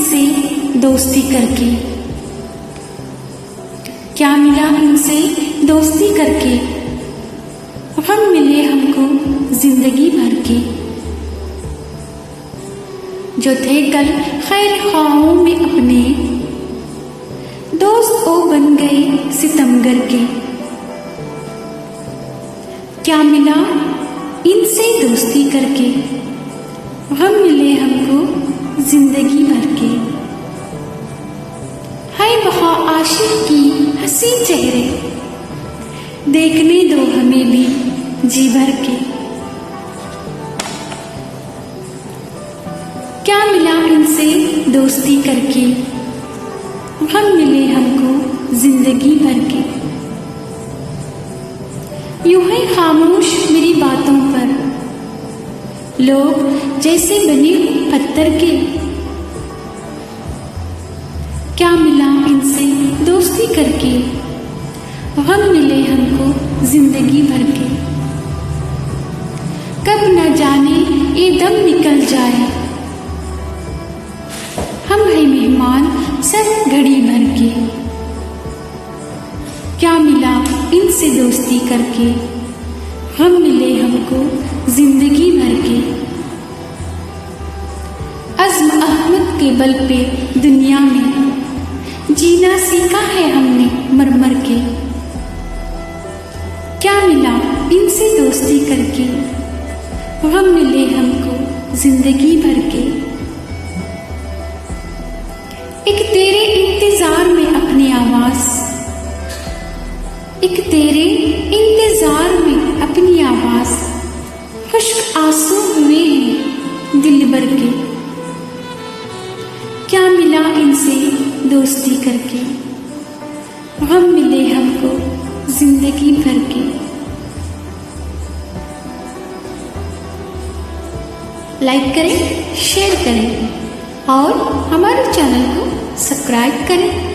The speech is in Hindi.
इनसे दोस्ती करके? क्या मिला इनसे दोस्ती करके? गम मिले हमको जिंदगी भर के। जो थे कल खैर ख्वाहों में अपने, दोस्त ओ बन गए सितमगर के। क्या मिला इनसे दोस्ती करके? गम मिले हमको जिंदगी भर के। हाय वहा आशिक की हंसी चेहरे, देखने दो हमें भी जी भर के। क्या मिला इनसे दोस्ती करके? गम मिले हमको जिंदगी भर के। यूं ही खामोश मेरी बातों पर, लोग जैसे बने पत्थर के। क्या मिला इनसे दोस्ती करके? गम मिले हमको जिंदगी भर के। कब न जाने ये दम निकल जाए, हम हैं मेहमान सब घड़ी भर के। क्या मिला इनसे दोस्ती करके? गम मिले हमको जिंदगी भर के। अज़्म अहमद के बल पे दुनिया में जीना सीखा है हमने मर मर के। क्या मिला इनसे दोस्ती करके? गम मिले हमको जिंदगी भर के। एक तेरे इंतजार में अपनी आवाज, एक तेरे इंतजार में अपनी आवाज, खुश्क आंसू हुए हैं दिल भर के। क्या मिला इनसे दोस्ती करके? गम मिले हमको जिंदगी भर के। लाइक करें, शेयर करें और हमारे चैनल को सब्सक्राइब करें।